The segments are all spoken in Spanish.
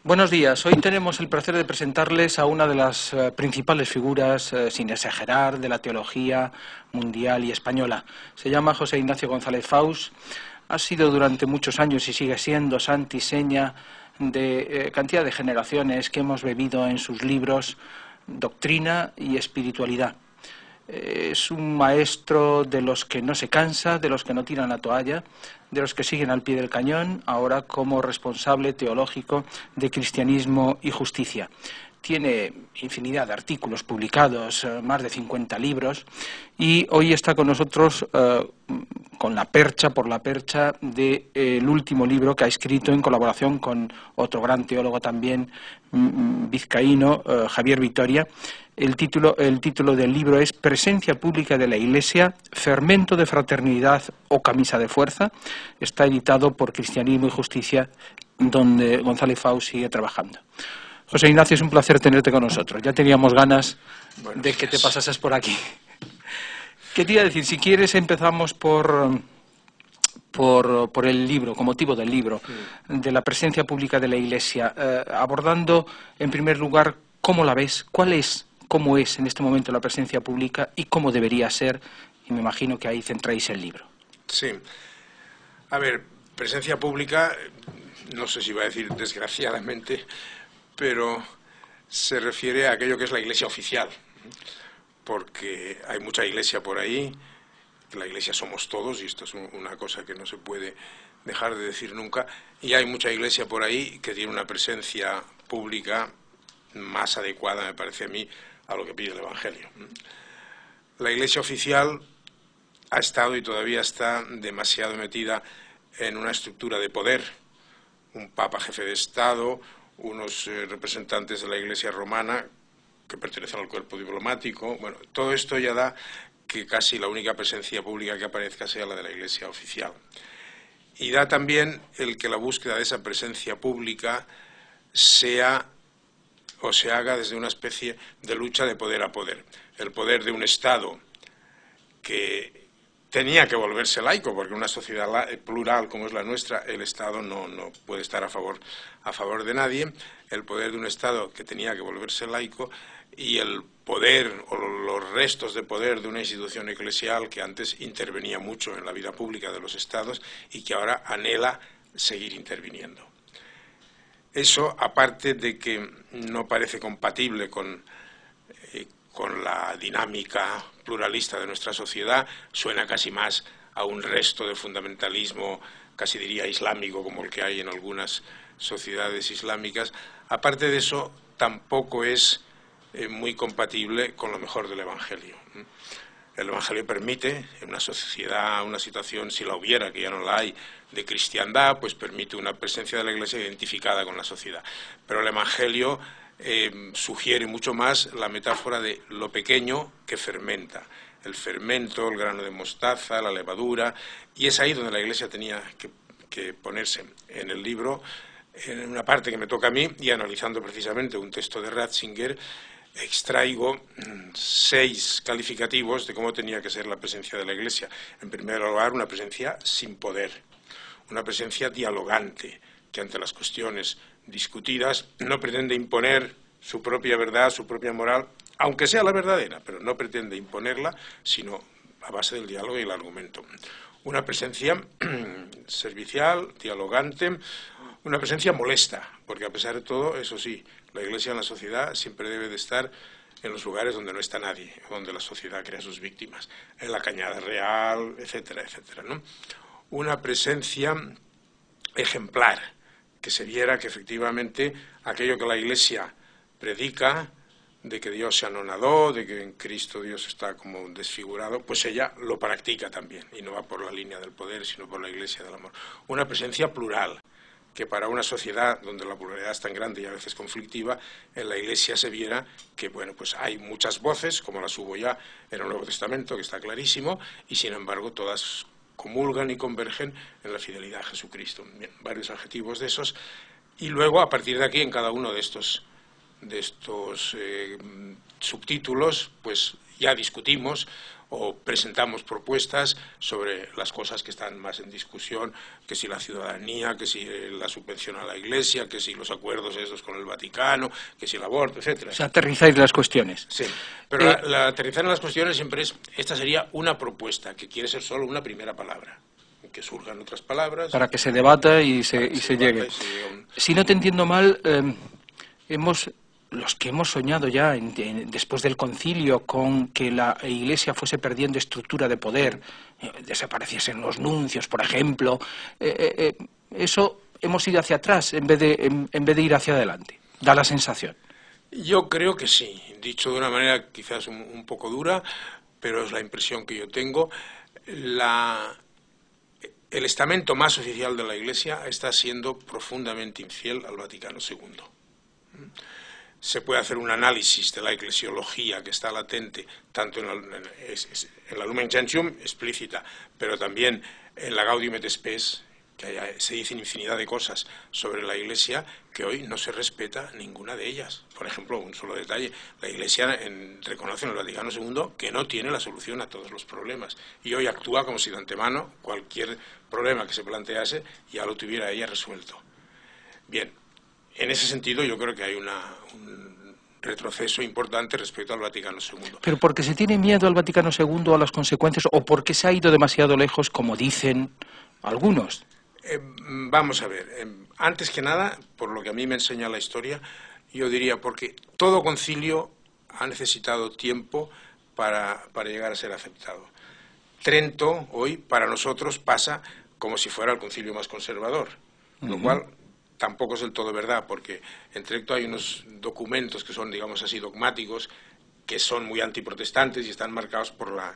Buenos días. Hoy tenemos el placer de presentarles a una de las principales figuras, sin exagerar, de la teología mundial y española. Se llama José Ignacio González Faus. Ha sido durante muchos años y sigue siendo santo y seña de cantidad de generaciones que hemos bebido en sus libros doctrina y espiritualidad. Es un maestro de los que no se cansa, de los que no tiran la toalla, de los que siguen al pie del cañón, ahora como responsable teológico de Cristianismo y Justicia. Tiene infinidad de artículos publicados, más de 50 libros, y hoy está con nosotros por la percha del último libro que ha escrito en colaboración con otro gran teólogo también vizcaíno, Javier Vitoria. El título del libro es Presencia pública de la Iglesia, fermento de fraternidad o camisa de fuerza. Está editado por Cristianismo y Justicia, donde González Faus sigue trabajando. José Ignacio, es un placer tenerte con nosotros. Ya teníamos ganas de que te pasases por aquí. Quería decir, si quieres empezamos por el libro, con motivo del libro, de la presencia pública de la Iglesia, abordando en primer lugar cómo la ves, cómo es en este momento la presencia pública y cómo debería ser, y me imagino que ahí centráis el libro. Sí. A ver, presencia pública, no sé si va a decir desgraciadamente, pero se refiere a aquello que es la Iglesia oficial, porque hay mucha Iglesia por ahí, la Iglesia somos todos, y esto es una cosa que no se puede dejar de decir nunca, y hay mucha Iglesia por ahí que tiene una presencia pública más adecuada, me parece a mí, a lo que pide el Evangelio. La Iglesia oficial ha estado y todavía está demasiado metida en una estructura de poder, un Papa jefe de Estado, unos representantes de la Iglesia romana que pertenecen al cuerpo diplomático. Bueno, todo esto ya da que casi la única presencia pública que aparezca sea la de la Iglesia oficial. Y da también el que la búsqueda de esa presencia pública sea o se haga desde una especie de lucha de poder a poder. El poder de un Estado que tenía que volverse laico, porque en una sociedad plural como es la nuestra, el Estado no puede estar a favor de nadie. El poder de un Estado que tenía que volverse laico y el poder o los restos de poder de una institución eclesial que antes intervenía mucho en la vida pública de los Estados y que ahora anhela seguir interviniendo. Eso, aparte de que no parece compatible con la dinámica pluralista de nuestra sociedad, suena casi más a un resto de fundamentalismo, casi diría islámico, como el que hay en algunas sociedades islámicas. Aparte de eso, tampoco es muy compatible con lo mejor del Evangelio. El Evangelio permite, en una sociedad, una situación, si la hubiera, que ya no la hay, de cristiandad, pues permite una presencia de la Iglesia identificada con la sociedad. Pero el Evangelio sugiere mucho más la metáfora de lo pequeño que fermenta. El fermento, el grano de mostaza, la levadura, y es ahí donde la Iglesia tenía que ponerse. En el libro, en una parte que me toca a mí, y analizando precisamente un texto de Ratzinger, extraigo 6 calificativos de cómo tenía que ser la presencia de la Iglesia. En primer lugar, una presencia sin poder, una presencia dialogante, que ante las cuestiones discutidas no pretende imponer su propia verdad, su propia moral, aunque sea la verdadera, pero no pretende imponerla, sino a base del diálogo y el argumento. Una presencia servicial, dialogante, una presencia molesta, porque a pesar de todo, eso sí, la Iglesia en la sociedad siempre debe de estar en los lugares donde no está nadie, donde la sociedad crea sus víctimas, en la Cañada Real, etcétera, etcétera, ¿no? Una presencia ejemplar, que se viera que efectivamente aquello que la Iglesia predica, de que Dios se anonadó, de que en Cristo Dios está como desfigurado, pues ella lo practica también, y no va por la línea del poder, sino por la Iglesia del amor. Una presencia plural, que para una sociedad donde la pluralidad es tan grande y a veces conflictiva, en la Iglesia se viera que, bueno, pues hay muchas voces, como las hubo ya en el Nuevo Testamento, que está clarísimo, y sin embargo todas comulgan y convergen en la fidelidad a Jesucristo. Bien, varios adjetivos de esos, y luego a partir de aquí en cada uno de estos subtítulos pues ya discutimos o presentamos propuestas sobre las cosas que están más en discusión, que si la ciudadanía, que si la subvención a la Iglesia, que si los acuerdos estos con el Vaticano, que si el aborto, etcétera. O sea, aterrizáis las cuestiones. Sí, pero la aterrizar en las cuestiones siempre es, esta sería una propuesta, que quiere ser solo una primera palabra, que surjan otras palabras. Para que se debata y se llegue. Si no te entiendo mal, los que hemos soñado ya después del concilio con que la Iglesia fuese perdiendo estructura de poder, desapareciesen los nuncios, por ejemplo, eso hemos ido hacia atrás en vez de ir hacia adelante. Da la sensación. Yo creo que sí, dicho de una manera quizás un poco dura, pero es la impresión que yo tengo. El estamento más oficial de la Iglesia está siendo profundamente infiel al Vaticano II. Se puede hacer un análisis de la eclesiología que está latente, tanto en la Lumen Gentium explícita, pero también en la Gaudium et Spes, que se dicen infinidad de cosas sobre la Iglesia que hoy no se respeta ninguna de ellas. Por ejemplo, un solo detalle, la Iglesia reconoce en el Vaticano II que no tiene la solución a todos los problemas y hoy actúa como si de antemano cualquier problema que se plantease ya lo tuviera ella resuelto. Bien, en ese sentido yo creo que hay un retroceso importante respecto al Vaticano II. ¿Pero porque se tiene miedo al Vaticano II, a las consecuencias, o porque se ha ido demasiado lejos, como dicen algunos? Vamos a ver, antes que nada, por lo que a mí me enseña la historia, yo diría porque todo concilio ha necesitado tiempo para llegar a ser aceptado. Trento, hoy, para nosotros pasa como si fuera el concilio más conservador, lo cual tampoco es del todo verdad, porque en Trento hay unos documentos que son, digamos así, dogmáticos, que son muy antiprotestantes y están marcados por la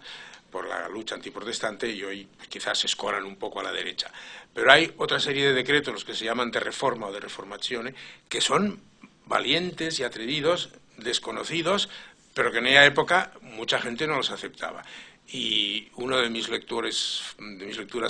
lucha antiprotestante y hoy quizás se escoran un poco a la derecha. Pero hay otra serie de decretos, los que se llaman de reforma o de reformazione, que son valientes y atrevidos, desconocidos, pero que en aquella época mucha gente no los aceptaba. Y uno de mis lecturas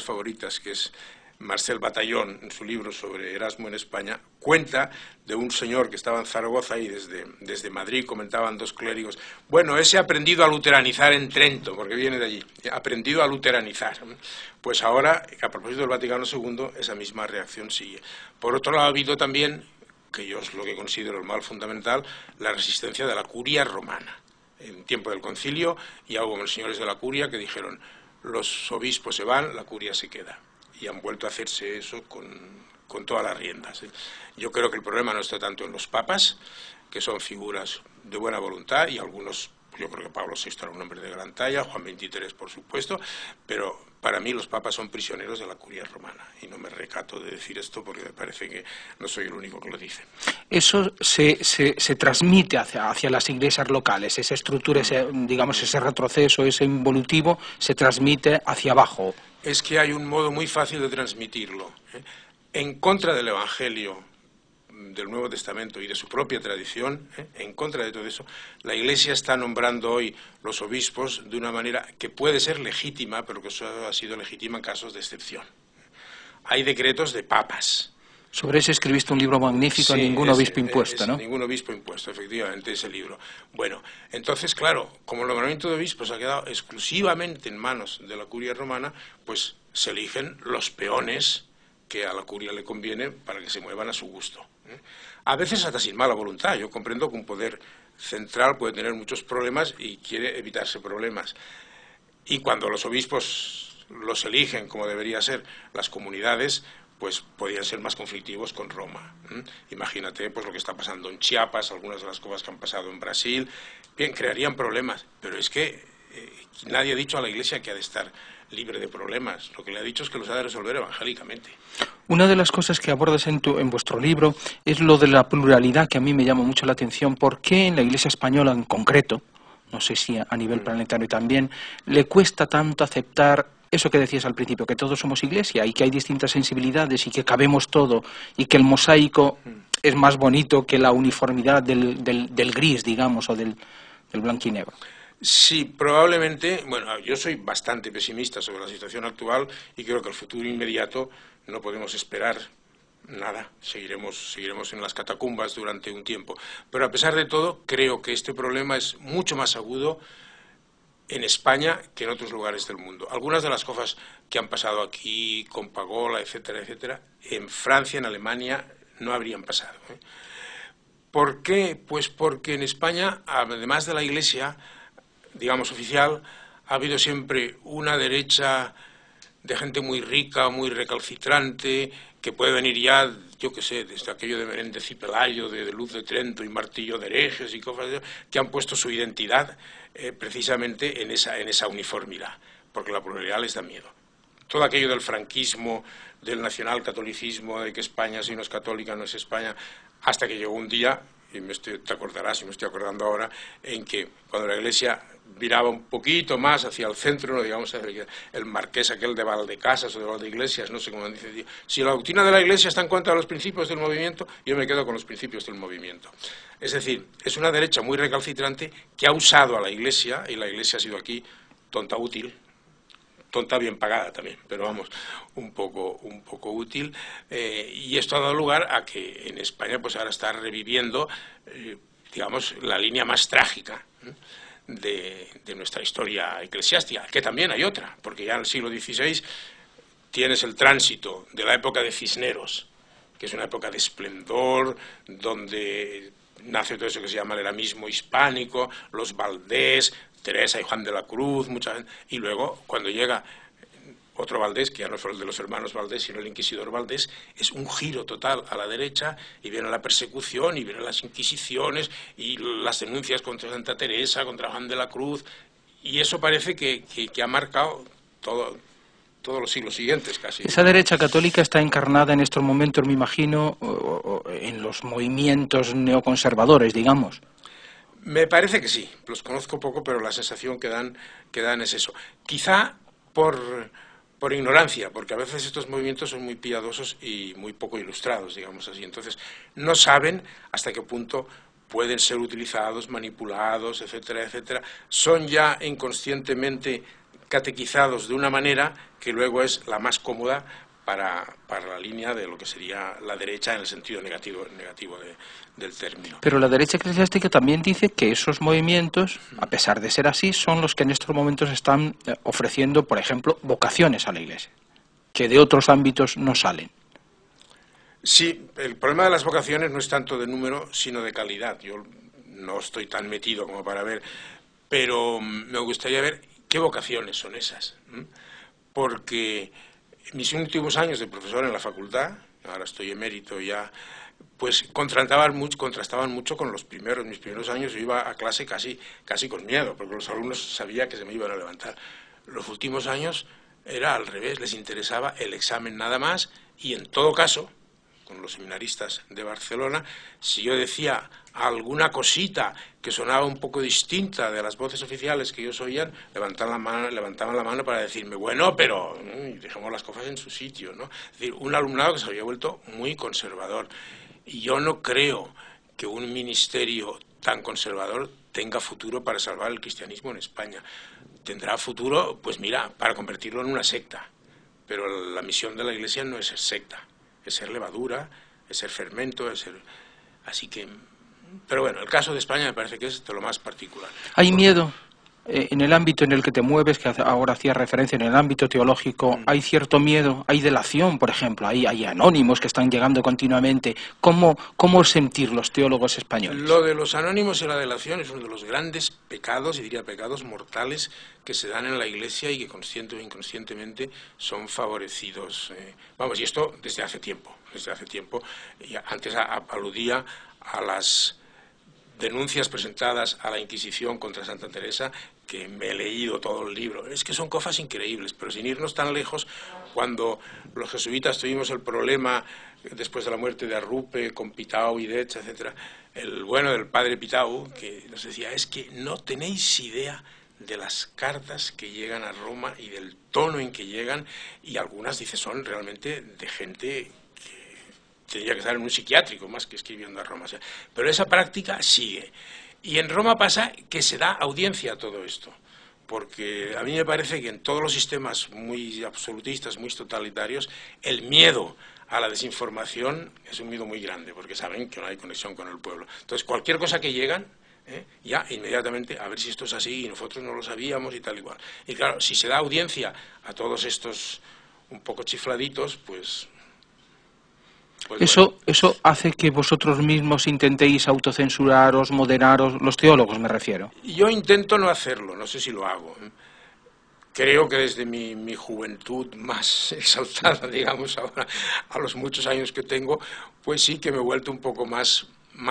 favoritas, que es Marcel Batallón, en su libro sobre Erasmo en España, cuenta de un señor que estaba en Zaragoza y desde Madrid comentaban dos clérigos, bueno, ese ha aprendido a luteranizar en Trento, porque viene de allí, ha aprendido a luteranizar. Pues ahora, a propósito del Vaticano II, esa misma reacción sigue. Por otro lado, ha habido también, que yo es lo que considero el mal fundamental, la resistencia de la curia romana. En tiempo del concilio, ya hubo señores de la curia que dijeron, los obispos se van, la curia se queda. Y han vuelto a hacerse eso con todas las riendas. Yo creo que el problema no está tanto en los papas, que son figuras de buena voluntad, y algunos, yo creo que Pablo VI era un hombre de gran talla, Juan XXIII por supuesto, pero para mí los papas son prisioneros de la curia romana, y no me recato de decir esto porque me parece que no soy el único que lo dice. Eso se transmite hacia las iglesias locales, esa estructura, ese retroceso, ese involutivo, se transmite hacia abajo. Es que hay un modo muy fácil de transmitirlo. En contra del Evangelio del Nuevo Testamento y de su propia tradición, en contra de todo eso, la Iglesia está nombrando hoy los obispos de una manera que puede ser legítima, pero que solo ha sido legítima en casos de excepción. Hay decretos de papas. Sobre eso escribiste un libro magnífico, sí, Ningún obispo impuesto, ¿no? Ningún obispo impuesto, efectivamente, ese libro. Bueno, entonces, claro, como el nombramiento de obispos ha quedado exclusivamente en manos de la curia romana, pues se eligen los peones que a la curia le conviene para que se muevan a su gusto. A veces hasta sin mala voluntad. Yo comprendo que un poder central puede tener muchos problemas y quiere evitarse problemas. Y cuando los obispos los eligen, como debería ser, las comunidades, pues podrían ser más conflictivos con Roma. Imagínate pues lo que está pasando en Chiapas, algunas de las cosas que han pasado en Brasil. Bien, crearían problemas, pero es que nadie ha dicho a la Iglesia que ha de estar libre de problemas. Lo que le ha dicho es que los ha de resolver evangélicamente. Una de las cosas que abordas en vuestro libro es lo de la pluralidad, que a mí me llama mucho la atención. ¿Por qué en la Iglesia española en concreto, no sé si a nivel planetario también, le cuesta tanto aceptar eso que decías al principio, que todos somos Iglesia y que hay distintas sensibilidades y que cabemos todo y que el mosaico es más bonito que la uniformidad del gris, digamos, o del blanco y negro? Sí, probablemente. Bueno, yo soy bastante pesimista sobre la situación actual y creo que el futuro inmediato no podemos esperar nada. Seguiremos en las catacumbas durante un tiempo. Pero a pesar de todo, creo que este problema es mucho más agudo en España que en otros lugares del mundo. Algunas de las cosas que han pasado aquí, con Pagola, etcétera, etcétera, en Francia, en Alemania, no habrían pasado. ¿Por qué? Pues porque en España, además de la Iglesia, digamos, oficial, ha habido siempre una derecha de gente muy rica, muy recalcitrante, que puede venir ya, yo qué sé, desde aquello de Menéndez y Pelayo, de Luz de Trento y Martillo de Herejes y cosas que han puesto su identidad precisamente en esa uniformidad, porque la pluralidad les da miedo. Todo aquello del franquismo, del nacionalcatolicismo, de que España si no es católica no es España, hasta que llegó un día, y te acordarás, y me estoy acordando ahora, en que cuando la Iglesia viraba un poquito más hacia el centro, digamos, el marqués aquel de Valdecasas o de Valdeiglesias, no sé cómo dice, si la doctrina de la Iglesia está en contra de los principios del movimiento, yo me quedo con los principios del movimiento. Es decir, es una derecha muy recalcitrante que ha usado a la Iglesia, y la Iglesia ha sido aquí tonta útil, tonta bien pagada también, pero vamos, un poco útil, y esto ha dado lugar a que en España pues ahora está reviviendo, digamos, la línea más trágica de nuestra historia eclesiástica, que también hay otra, porque ya en el siglo XVI tienes el tránsito de la época de Cisneros, que es una época de esplendor, donde nace todo eso que se llama el eramismo hispánico, los Valdés, Teresa y Juan de la Cruz, mucha gente, y luego cuando llega otro Valdés, que ya no fue el de los hermanos Valdés, sino el inquisidor Valdés, es un giro total a la derecha, y viene la persecución, y vienen las inquisiciones, y las denuncias contra Santa Teresa, contra Juan de la Cruz, y eso parece que ha marcado todos los siglos siguientes casi. Esa derecha católica está encarnada en estos momentos, me imagino, en los movimientos neoconservadores, digamos. Me parece que sí, los conozco poco, pero la sensación que dan es eso. Quizá por ignorancia, porque a veces estos movimientos son muy piadosos y muy poco ilustrados, digamos así. Entonces, no saben hasta qué punto pueden ser utilizados, manipulados, etcétera, etcétera. Son ya inconscientemente catequizados de una manera que luego es la más cómoda para la línea de lo que sería la derecha en el sentido negativo del término. Pero la derecha eclesiástica también dice que esos movimientos, a pesar de ser así, son los que en estos momentos están ofreciendo, por ejemplo, vocaciones a la Iglesia, que de otros ámbitos no salen. Sí, el problema de las vocaciones no es tanto de número, sino de calidad. Yo no estoy tan metido como para ver, pero me gustaría ver qué vocaciones son esas, porque en mis últimos años de profesor en la facultad, ahora estoy emérito ya, pues contrastaban mucho con mis primeros años. Yo iba a clase casi con miedo, porque los alumnos sabían que se me iban a levantar. Los últimos años era al revés, les interesaba el examen nada más, y en todo caso, con los seminaristas de Barcelona, si yo decía alguna cosita que sonaba un poco distinta de las voces oficiales que ellos oían, levantaban la mano para decirme, bueno, pero dejemos las cosas en su sitio, ¿no? Es decir, un alumnado que se había vuelto muy conservador. Y yo no creo que un ministerio tan conservador tenga futuro para salvar el cristianismo en España. Tendrá futuro, pues mira, para convertirlo en una secta. Pero la misión de la Iglesia no es ser secta, es ser levadura, es ser fermento, es ser... Así que... Pero bueno, el caso de España me parece que es de lo más particular. ¿Hay miedo en el ámbito en el que te mueves, que ahora hacías referencia, en el ámbito teológico? ¿Hay cierto miedo? ¿Hay delación, por ejemplo? ¿Hay anónimos que están llegando continuamente? ¿Cómo sentir los teólogos españoles? Lo de los anónimos y la delación es uno de los grandes pecados, y diría pecados mortales, que se dan en la Iglesia y que consciente o inconscientemente son favorecidos. Vamos, y esto desde hace tiempo. Y antes aludía a las denuncias presentadas a la Inquisición contra Santa Teresa, que me he leído todo el libro. Es que son cosas increíbles, pero sin irnos tan lejos, cuando los jesuitas tuvimos el problema después de la muerte de Arrupe, con Pitau y Dech, etcétera, el bueno del padre Pitau, que nos decía, es que no tenéis idea de las cartas que llegan a Roma y del tono en que llegan, y algunas, dice, son realmente de gente tendría que estar en un psiquiátrico más que escribiendo a Roma. O sea, pero esa práctica sigue. Y en Roma pasa que se da audiencia a todo esto, porque a mí me parece que en todos los sistemas muy absolutistas, muy totalitarios, el miedo a la desinformación es un miedo muy grande, porque saben que no hay conexión con el pueblo. Entonces, cualquier cosa que llegan, ya inmediatamente a ver si esto es así y nosotros no lo sabíamos y tal y cual. Y claro, si se da audiencia a todos estos un poco chifladitos, pues bueno. Eso hace que vosotros mismos intentéis autocensuraros, moderaros, los teólogos me refiero. Yo intento no hacerlo, no sé si lo hago. Creo que desde mi juventud más exaltada, digamos, ahora, a los muchos años que tengo, pues sí que me he vuelto un poco más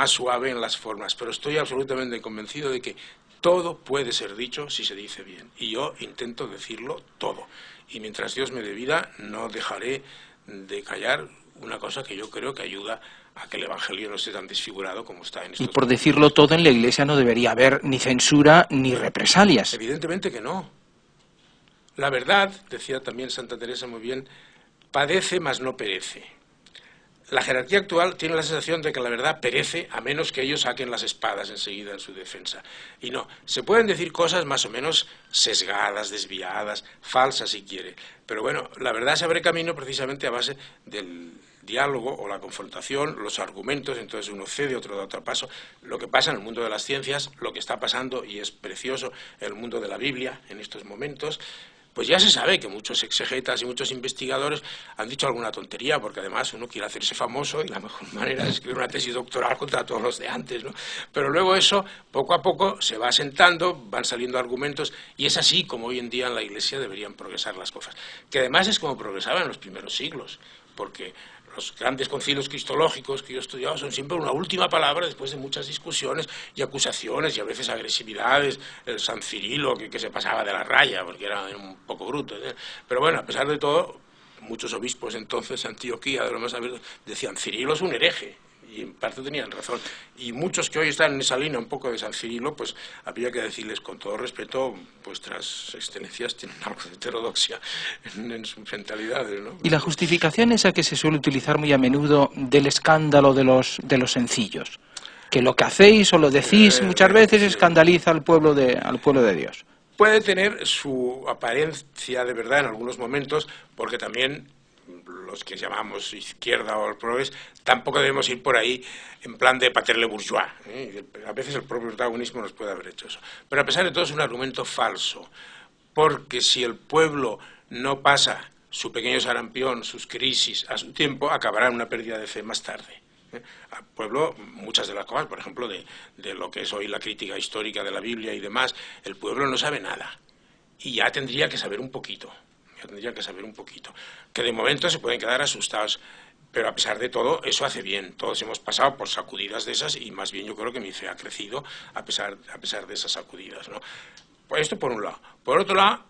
suave en las formas, pero estoy absolutamente convencido de que todo puede ser dicho si se dice bien, y yo intento decirlo todo, y mientras Dios me dé vida no dejaré de callar una cosa que yo creo que ayuda a que el Evangelio no esté tan desfigurado como está en estos Y por momentos. decirlo todo, en la Iglesia no debería haber ni censura ni represalias. Evidentemente que no. La verdad, decía también Santa Teresa muy bien, padece mas no perece. La jerarquía actual tiene la sensación de que la verdad perece a menos que ellos saquen las espadas enseguida en su defensa. Y no, se pueden decir cosas más o menos sesgadas, desviadas, falsas si quiere. Pero bueno, la verdad se abre camino precisamente a base del diálogo o la confrontación, los argumentos, entonces uno cede, otro da otro paso. Lo que pasa en el mundo de las ciencias, lo que está pasando, y es precioso, en el mundo de la Biblia en estos momentos, pues ya se sabe que muchos exegetas y muchos investigadores han dicho alguna tontería, porque además uno quiere hacerse famoso y la mejor manera es escribir una tesis doctoral contra todos los de antes, ¿no? Pero luego eso, poco a poco, se va asentando, van saliendo argumentos, y es así como hoy en día en la Iglesia deberían progresar las cosas. Que además es como progresaban en los primeros siglos, porque los grandes concilios cristológicos que yo he estudiado son siempre una última palabra después de muchas discusiones y acusaciones y a veces agresividades. El San Cirilo que se pasaba de la raya porque era un poco bruto, ¿eh? Pero bueno, a pesar de todo, muchos obispos entonces, Antioquía, de lo más abierto, decían Cirilo es un hereje. Y en parte tenían razón. Y muchos que hoy están en esa línea un poco de San Cirilo, pues habría que decirles con todo respeto, vuestras excelencias tienen algo de heterodoxia en sus mentalidades, ¿no? Y la justificación esa que se suele utilizar muy a menudo del escándalo de los sencillos, que lo que hacéis o lo decís muchas veces sí. escandaliza al pueblo de Dios. Puede tener su apariencia de verdad en algunos momentos, porque también los que llamamos izquierda o el progres, tampoco debemos ir por ahí en plan de paterle bourgeois, ¿eh? A veces el propio protagonismo nos puede haber hecho eso. Pero a pesar de todo es un argumento falso, porque si el pueblo no pasa su pequeño sarampión, sus crisis a su tiempo, acabará en una pérdida de fe más tarde. Al pueblo, muchas de las cosas, por ejemplo, de lo que es hoy la crítica histórica de la Biblia y demás, el pueblo no sabe nada. Y ya tendría que saber un poquito. Que de momento se pueden quedar asustados. Pero a pesar de todo, eso hace bien. Todos hemos pasado por sacudidas de esas y más bien yo creo que mi fe ha crecido a pesar de esas sacudidas, ¿no? Pues esto por un lado. Por otro lado,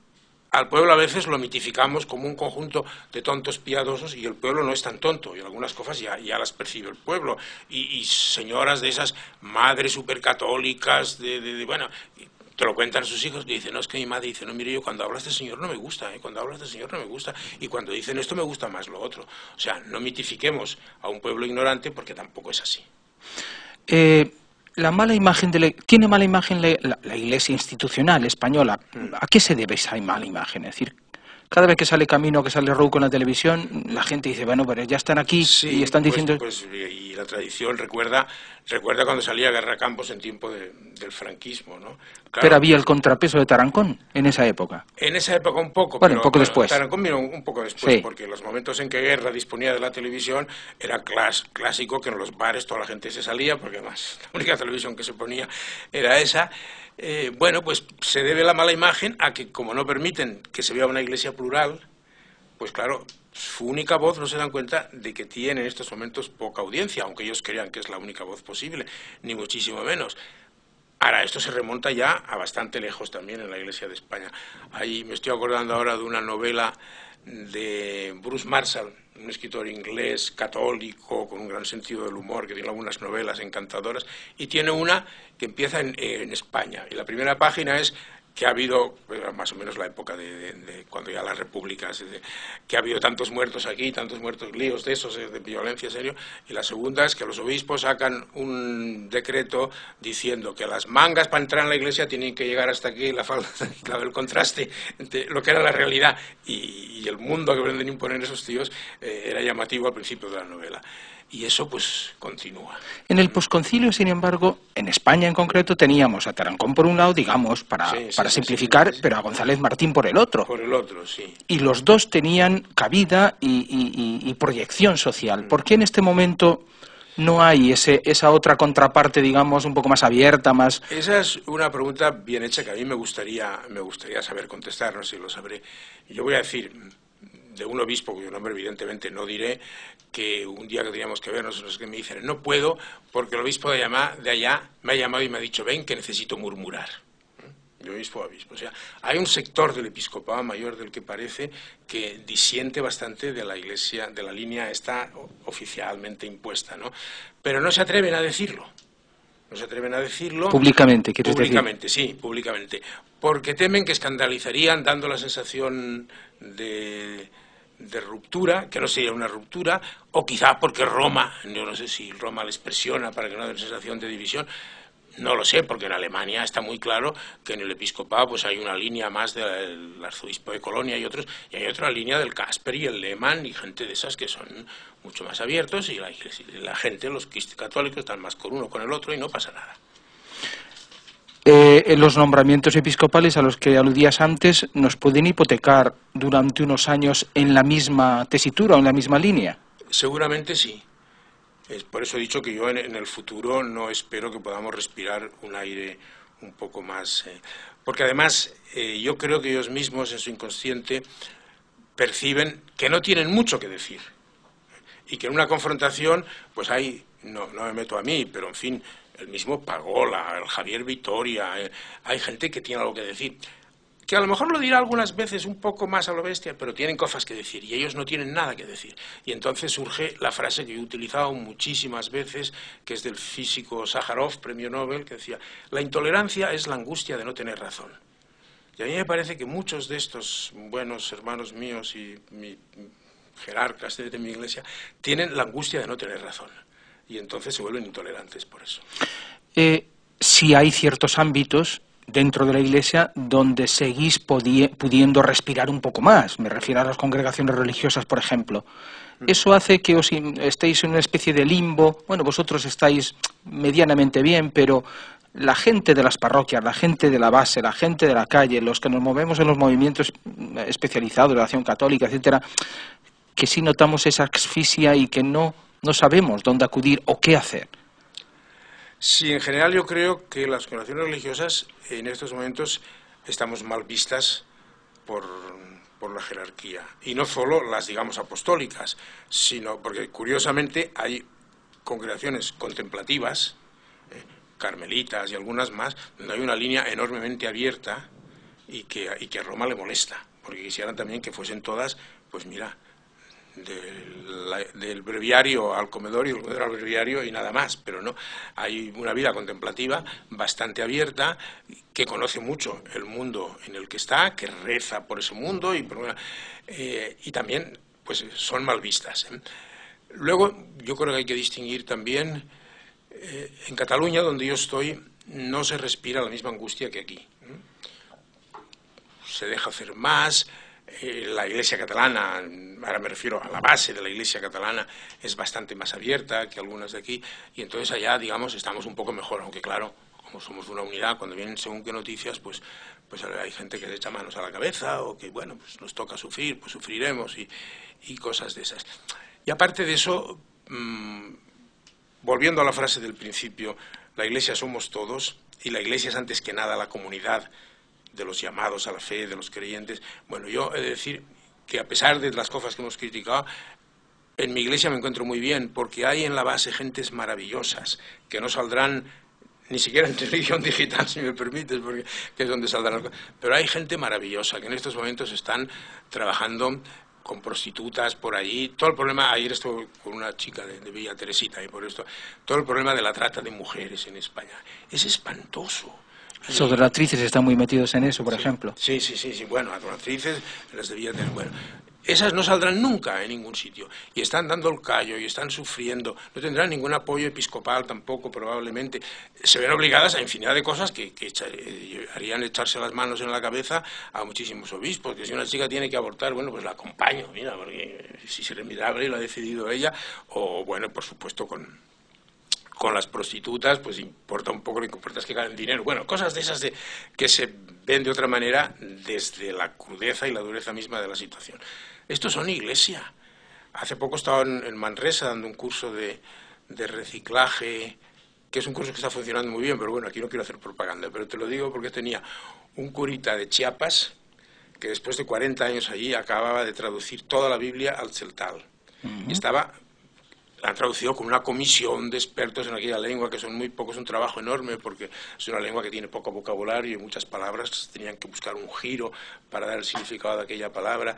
al pueblo a veces lo mitificamos como un conjunto de tontos piadosos y el pueblo no es tan tonto y algunas cosas ya las percibe el pueblo y señoras de esas madres supercatólicas bueno, te lo cuentan sus hijos que dicen, no, es que mi madre dice, no, mire, yo cuando hablas del Señor no me gusta, cuando hablas del Señor no me gusta, y cuando dicen esto me gusta más lo otro. O sea, no mitifiquemos a un pueblo ignorante porque tampoco es así. La mala imagen tiene mala imagen la Iglesia institucional española. ¿A qué se debe esa mala imagen? Es decir, cada vez que sale Camino, que sale Rouco en la televisión, la gente dice, bueno, pero ya están aquí y están diciendo... Y la tradición recuerda cuando salía Guerra Campos en tiempo del franquismo, ¿no? Claro, pero había el contrapeso de Tarancón en esa época. En esa época un poco, bueno, un poco después. Tarancón vino un poco después, sí. Porque los momentos en que Guerra disponía de la televisión era clásico que en los bares toda la gente se salía, porque además la única televisión que se ponía era esa. Bueno, pues se debe la mala imagen a que como no permiten que se vea una iglesia plural, pues claro, su única voz no se dan cuenta de que tiene en estos momentos poca audiencia, aunque ellos crean que es la única voz posible, ni muchísimo menos. Ahora, esto se remonta ya a bastante lejos también en la Iglesia de España. Ahí me estoy acordando ahora de una novela de Bruce Marshall, un escritor inglés católico con un gran sentido del humor, que tiene algunas novelas encantadoras, y tiene una que empieza en España. Y la primera página es que ha habido, más o menos la época de cuando ya las repúblicas, que ha habido tantos muertos aquí, tantos muertos, líos de esos, de violencia, serio. Y la segunda es que los obispos sacan un decreto diciendo que las mangas para entrar en la iglesia tienen que llegar hasta aquí, la falda, claro, el contraste entre lo que era la realidad y el mundo que pretenden imponer esos tíos era llamativo al principio de la novela. Y eso, pues, continúa. En el posconcilio, sin embargo, en España en concreto, teníamos a Tarancón por un lado, digamos, para simplificar, pero a González Martín por el otro. Por el otro, sí. Y los dos tenían cabida y proyección social. ¿Por qué en este momento no hay esa otra contraparte, digamos, un poco más abierta, más...? Esa es una pregunta bien hecha que a mí me gustaría saber contestar, no sé si lo sabré. Yo voy a decir, de un obispo cuyo nombre evidentemente no diré, que un día que teníamos que vernos, los que me dicen, no puedo, porque el obispo de allá me ha llamado y me ha dicho, ven, que necesito murmurar. De obispo a obispo. O sea, hay un sector del episcopado mayor del que parece que disiente bastante de la Iglesia, de la línea esta oficialmente impuesta, ¿no? Pero no se atreven a decirlo. No se atreven a decirlo. Públicamente, ¿quieres decir? Públicamente, sí, públicamente. Porque temen que escandalizarían, dando la sensación de ruptura, que no sería una ruptura, o quizá porque Roma, yo no sé si Roma les presiona para que no den sensación de división. No lo sé, porque en Alemania está muy claro que en el episcopado pues hay una línea más del arzobispo de Colonia y otros, y hay otra línea del Casper y el Lehmann y gente de esas que son mucho más abiertos, y la gente, los católicos, están más con uno con el otro y no pasa nada. Los nombramientos episcopales a los que aludías antes nos pueden hipotecar durante unos años en la misma tesitura o en la misma línea. Seguramente sí. Por eso he dicho que yo en el futuro no espero que podamos respirar un aire un poco más... porque además yo creo que ellos mismos en su inconsciente perciben que no tienen mucho que decir y que en una confrontación pues hay, no me meto a mí, pero en fin, el mismo Pagola, el Javier Vitoria, hay gente que tiene algo que decir, que a lo mejor lo dirá algunas veces un poco más a lo bestia, pero tienen cosas que decir y ellos no tienen nada que decir. Y entonces surge la frase que yo he utilizado muchísimas veces, que es del físico Sájarov, premio Nobel, que decía, la intolerancia es la angustia de no tener razón. Y a mí me parece que muchos de estos buenos hermanos míos y jerarcas de mi iglesia tienen la angustia de no tener razón. Y entonces se vuelven intolerantes por eso. Si hay ciertos ámbitos dentro de la Iglesia donde seguís pudiendo respirar un poco más. Me refiero a las congregaciones religiosas, por ejemplo. Eso hace que estéis en una especie de limbo. Bueno, vosotros estáis medianamente bien, pero la gente de las parroquias, la gente de la base, la gente de la calle, los que nos movemos en los movimientos especializados de la acción católica, etcétera, que sí notamos esa asfixia y que no sabemos dónde acudir o qué hacer. Sí, en general yo creo que las congregaciones religiosas en estos momentos estamos mal vistas por la jerarquía. Y no solo las, digamos, apostólicas, sino porque curiosamente hay congregaciones contemplativas, carmelitas y algunas más, donde hay una línea enormemente abierta y que a Roma le molesta, porque quisieran también que fuesen todas, pues mira, del breviario al comedor y del comedor al breviario y nada más, pero no, hay una vida contemplativa bastante abierta, que conoce mucho el mundo en el que está, que reza por ese mundo y también pues son mal vistas. Luego yo creo que hay que distinguir también, en Cataluña, donde yo estoy, no se respira la misma angustia que aquí. Se deja hacer más. La Iglesia catalana, ahora me refiero a la base de la Iglesia catalana, es bastante más abierta que algunas de aquí, y entonces allá, digamos, estamos un poco mejor, aunque claro, como somos una unidad, cuando vienen según qué noticias, pues hay gente que se echa manos a la cabeza, o que, bueno, pues nos toca sufrir, pues sufriremos, y cosas de esas. Y aparte de eso, volviendo a la frase del principio, la Iglesia somos todos, y la Iglesia es antes que nada la comunidad de los llamados a la fe, de los creyentes. Bueno, yo he de decir que a pesar de las cosas que hemos criticado, en mi iglesia me encuentro muy bien, porque hay en la base gentes maravillosas, que no saldrán ni siquiera en televisión digital, si me permites, porque que es donde saldrán las cosas. Pero hay gente maravillosa que en estos momentos están trabajando con prostitutas por allí. Todo el problema, ayer estuve con una chica de Villa Teresita, y por esto, todo el problema de la trata de mujeres en España es espantoso. Los adoratrices están muy metidos en eso, por ejemplo. Sí, bueno, adoratrices, las debía tener. Bueno, esas no saldrán nunca en ningún sitio, y están dando el callo, y están sufriendo, no tendrán ningún apoyo episcopal tampoco probablemente, se ven obligadas a infinidad de cosas que harían echarse las manos en la cabeza a muchísimos obispos, que si una chica tiene que abortar, bueno, pues la acompaño, mira, porque si es irremediable y lo ha decidido ella, o bueno, por supuesto con las prostitutas, pues importa un poco, lo que importa es que ganen dinero. Bueno, cosas de esas que se ven de otra manera desde la crudeza y la dureza misma de la situación. Estos son iglesia. Hace poco estaba en Manresa dando un curso de reciclaje, que es un curso que está funcionando muy bien, pero bueno, aquí no quiero hacer propaganda, pero te lo digo porque tenía un curita de Chiapas que después de 40 años allí acababa de traducir toda la Biblia al celtal. Y la han traducido con una comisión de expertos en aquella lengua, que son muy pocos, un trabajo enorme, porque es una lengua que tiene poco vocabulario y muchas palabras tenían que buscar un giro para dar el significado de aquella palabra.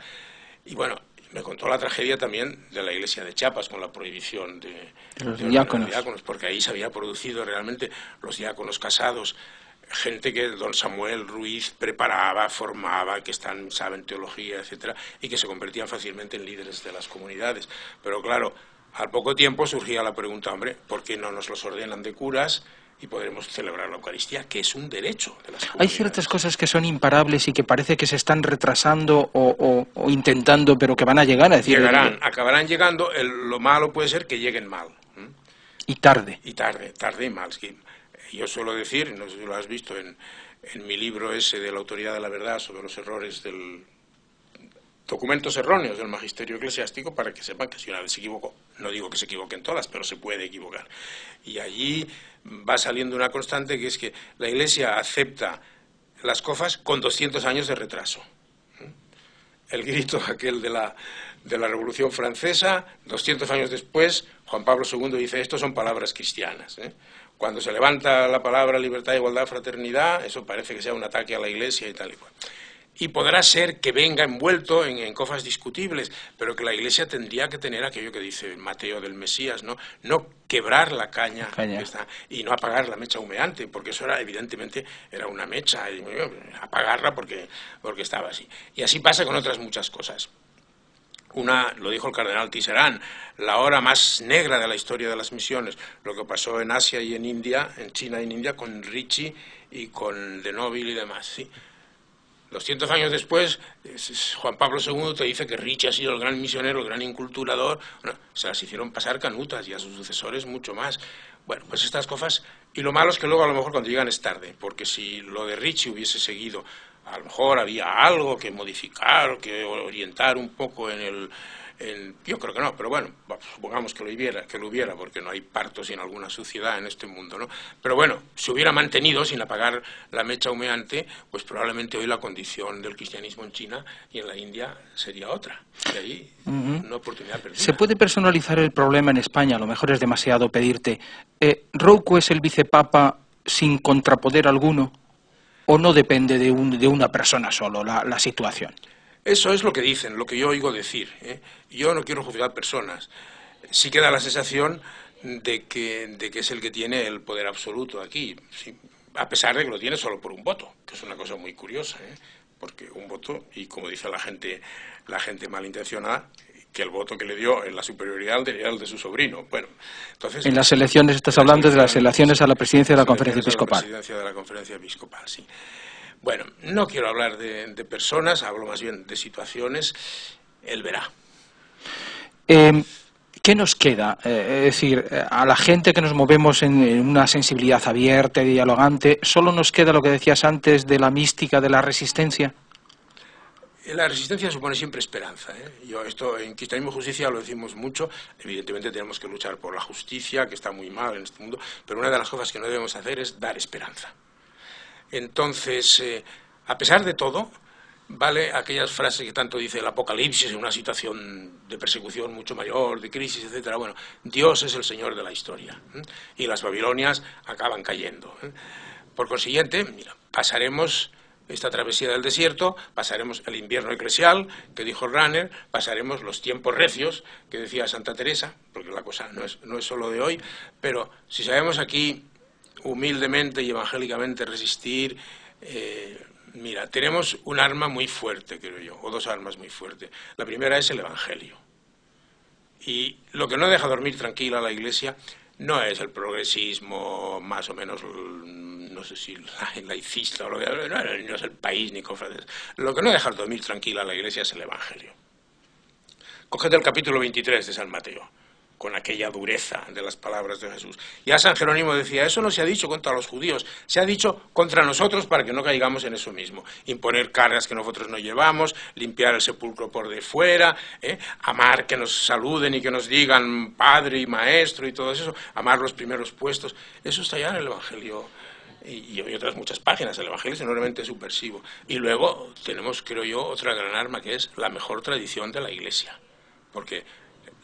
Y bueno, me contó la tragedia también de la iglesia de Chiapas con la prohibición de los diáconos, porque ahí se había producido realmente los diáconos casados, gente que don Samuel Ruiz preparaba, formaba, que saben teología, etcétera, y que se convertían fácilmente en líderes de las comunidades. Pero claro, al poco tiempo surgía la pregunta, hombre, ¿por qué no nos los ordenan de curas y podremos celebrar la Eucaristía, que es un derecho de las comunidades? Hay ciertas cosas que son imparables y que parece que se están retrasando o intentando, pero que van a llegar, a decir... Acabarán llegando, lo malo puede ser que lleguen mal. Y tarde. Y tarde y mal. Yo suelo decir, no sé si lo has visto en mi libro ese de la autoridad de la verdad sobre los errores documentos erróneos del magisterio eclesiástico, para que sepan que si una vez se equivocó, no digo que se equivoquen todas, pero se puede equivocar. Y allí va saliendo una constante, que es que la Iglesia acepta las cofas con 200 años de retraso. El grito aquel de la Revolución Francesa, 200 años después, Juan Pablo II dice, estos son palabras cristianas. Cuando se levanta la palabra libertad, igualdad, fraternidad, eso parece que sea un ataque a la Iglesia y tal y cual. Y podrá ser que venga envuelto en cosas discutibles, pero que la Iglesia tendría que tener aquello que dice Mateo del Mesías, no quebrar la caña. Y no apagar la mecha humeante, porque eso evidentemente era una mecha, y apagarla porque estaba así. Y así pasa con otras muchas cosas. Lo dijo el cardenal Tisserand, la hora más negra de la historia de las misiones, lo que pasó en Asia y en India, en China y en India, con Ricci y con de Nobile y demás, sí. 200 años después, Juan Pablo II te dice que Ricci ha sido el gran misionero, el gran inculturador. Bueno, se las hicieron pasar canutas y a sus sucesores mucho más. Bueno, pues estas cosas. Y lo malo es que luego a lo mejor cuando llegan es tarde, porque si lo de Ricci hubiese seguido, a lo mejor había algo que modificar, que orientar un poco yo creo que no, pero bueno, supongamos que lo hubiera, porque no hay parto sin alguna suciedad en este mundo, ¿no? Pero bueno, si hubiera mantenido sin apagar la mecha humeante, pues probablemente hoy la condición del cristianismo en China y en la India sería otra. Y ahí una oportunidad perdida. ¿Se puede personalizar el problema en España? A lo mejor es demasiado pedirte. ¿Rouco es el vicepapa sin contrapoder alguno? ¿O no depende de una persona solo la situación? Eso es lo que dicen, lo que yo oigo decir. Yo no quiero juzgar personas. Sí queda la sensación de que es el que tiene el poder absoluto aquí, sí, a pesar de que lo tiene solo por un voto, que es una cosa muy curiosa, porque un voto, y como dice la gente malintencionada, que el voto que le dio en la superioridad era el de su sobrino. Bueno, entonces, en las elecciones, estás hablando de las elecciones a la presidencia de la Conferencia Episcopal. La presidencia de la Conferencia Episcopal, sí. Bueno, no quiero hablar de personas, hablo más bien de situaciones. Él verá. ¿Qué nos queda? Es decir, a la gente que nos movemos en una sensibilidad abierta y dialogante, ¿solo nos queda lo que decías antes de la mística de la resistencia? La resistencia supone siempre esperanza. Esto en Cristianismo y Justicia lo decimos mucho. Evidentemente tenemos que luchar por la justicia, que está muy mal en este mundo, pero una de las cosas que no debemos hacer es dar esperanza. Entonces, a pesar de todo, vale aquellas frases que tanto dice el Apocalipsis en una situación de persecución mucho mayor, de crisis, etcétera. Bueno, Dios es el Señor de la historia, y las Babilonias acaban cayendo. Por consiguiente, mira, pasaremos esta travesía del desierto, pasaremos el invierno eclesial, que dijo Rahner, pasaremos los tiempos recios, que decía Santa Teresa, porque la cosa no es solo de hoy, pero si sabemos aquí humildemente y evangélicamente resistir, Mira, tenemos un arma muy fuerte, creo yo, o dos armas muy fuertes. La primera es el Evangelio. Y lo que no deja dormir tranquila a la Iglesia no es el progresismo más o menos, no sé si laicista o lo que, no es el país ni cosas de eso. Lo que no deja dormir tranquila a la Iglesia es el Evangelio. Cógete el capítulo 23 de San Mateo, con aquella dureza de las palabras de Jesús. Ya San Jerónimo decía, eso no se ha dicho contra los judíos, se ha dicho contra nosotros para que no caigamos en eso mismo. Imponer cargas que nosotros no llevamos, limpiar el sepulcro por de fuera, amar que nos saluden y que nos digan padre y maestro y todo eso, amar los primeros puestos. Eso está ya en el Evangelio. Y otras muchas páginas. El Evangelio es enormemente subversivo. Y luego tenemos, creo yo, otra gran arma que es la mejor tradición de la Iglesia. Porque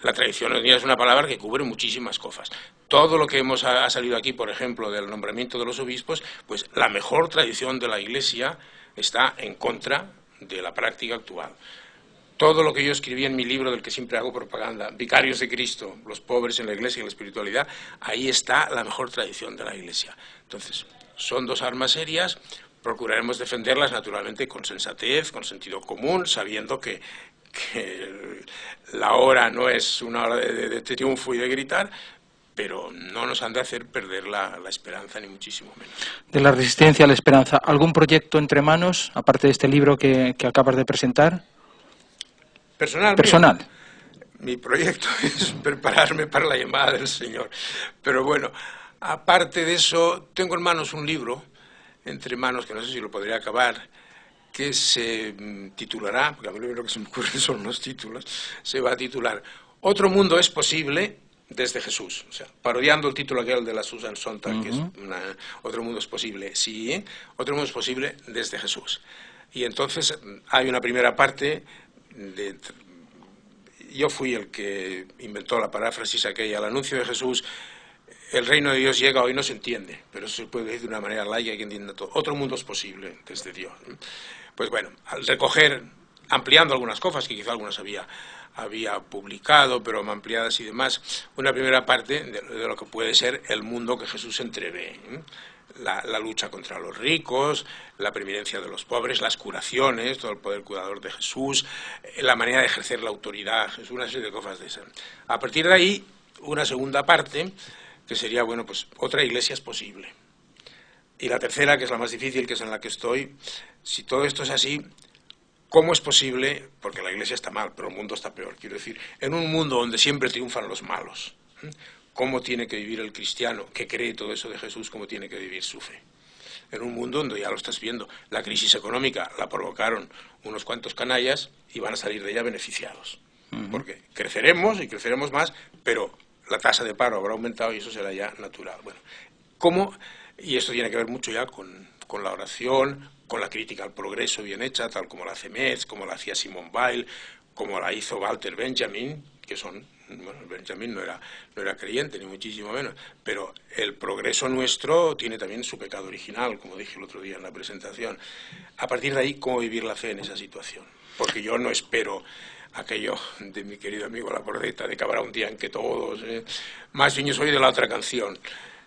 la tradición hoy día es una palabra que cubre muchísimas cosas. Todo lo que ha salido aquí, por ejemplo, del nombramiento de los obispos, pues la mejor tradición de la Iglesia está en contra de la práctica actual. Todo lo que yo escribí en mi libro, del que siempre hago propaganda, Vicarios de Cristo, los pobres en la Iglesia y la espiritualidad, ahí está la mejor tradición de la Iglesia. Entonces, son dos armas serias, procuraremos defenderlas naturalmente con sensatez, con sentido común, sabiendo que la hora no es una hora de triunfo y de gritar, pero no nos han de hacer perder la esperanza, ni muchísimo menos. De la resistencia a la esperanza, ¿algún proyecto entre manos, aparte de este libro que acabas de presentar? Personal. Mi proyecto es prepararme para la llamada del Señor. Pero bueno, aparte de eso, tengo en manos un libro, entre manos, que no sé si lo podría acabar, que se titulará, porque a mí lo que se me ocurre son los títulos, se va a titular Otro mundo es posible desde Jesús. O sea, parodiando el título aquel de la Susan Sontag, que es Otro mundo es posible. Sí, otro mundo es posible desde Jesús. Y entonces hay una primera parte yo fui el que inventó la paráfrasis aquella, el anuncio de Jesús, el reino de Dios llega, hoy no se entiende, pero eso se puede decir de una manera laica que entienda todo. Otro mundo es posible desde Dios. Pues bueno, al recoger, ampliando algunas cosas, que quizá algunas había publicado, pero ampliadas y demás, una primera parte de lo que puede ser el mundo que Jesús entrevé. La lucha contra los ricos, la preeminencia de los pobres, las curaciones, todo el poder curador de Jesús, la manera de ejercer la autoridad, Jesús, una serie de cosas de esas. A partir de ahí, una segunda parte, que sería, bueno, pues otra iglesia es posible. Y la tercera, que es la más difícil, que es en la que estoy, si todo esto es así, ¿cómo es posible? Porque la iglesia está mal, pero el mundo está peor. Quiero decir, en un mundo donde siempre triunfan los malos, ¿cómo tiene que vivir el cristiano que cree todo eso de Jesús? ¿Cómo tiene que vivir su fe? En un mundo donde, ya lo estás viendo, la crisis económica la provocaron unos cuantos canallas y van a salir de ella beneficiados. Porque creceremos y creceremos más, pero la tasa de paro habrá aumentado y eso será ya natural. Bueno, ¿cómo? Y esto tiene que ver mucho ya con la oración, con la crítica al progreso bien hecha, tal como la hace Metz, como la hacía Simone Weil, como la hizo Walter Benjamin, que son... Bueno, Benjamin no era creyente, ni muchísimo menos, pero el progreso nuestro tiene también su pecado original, como dije el otro día en la presentación. A partir de ahí, ¿cómo vivir la fe en esa situación? Porque yo no espero aquello de mi querido amigo La Bordeta, de que habrá un día en que todos... Más bien yo soy de la otra canción,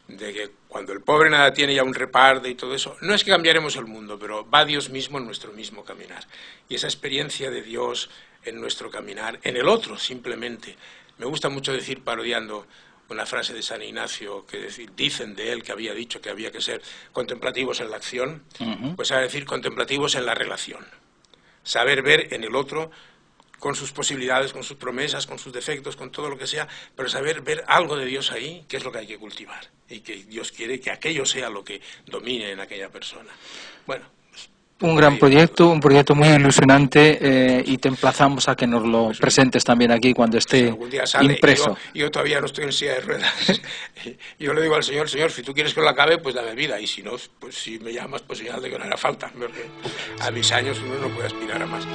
de que cuando el pobre nada tiene ya un reparto y todo eso, no es que cambiaremos el mundo, pero va Dios mismo en nuestro mismo caminar. Y esa experiencia de Dios en nuestro caminar, en el otro simplemente. Me gusta mucho decir, parodiando una frase de San Ignacio, que dicen de él que había dicho que había que ser contemplativos en la acción, pues a decir contemplativos en la relación. Saber ver en el otro, con sus posibilidades, con sus promesas, con sus defectos, con todo lo que sea, pero saber ver algo de Dios ahí, que es lo que hay que cultivar, y que Dios quiere que aquello sea lo que domine en aquella persona. Bueno, un gran proyecto, un proyecto muy ilusionante, y te emplazamos a que nos lo presentes también aquí cuando esté algún día sale, impreso. Yo todavía no estoy en silla de ruedas. Yo le digo al Señor, si tú quieres que lo acabe, pues dame vida, y si no, pues si me llamas, pues señal de que no hará falta, porque a mis años uno no puede aspirar a más.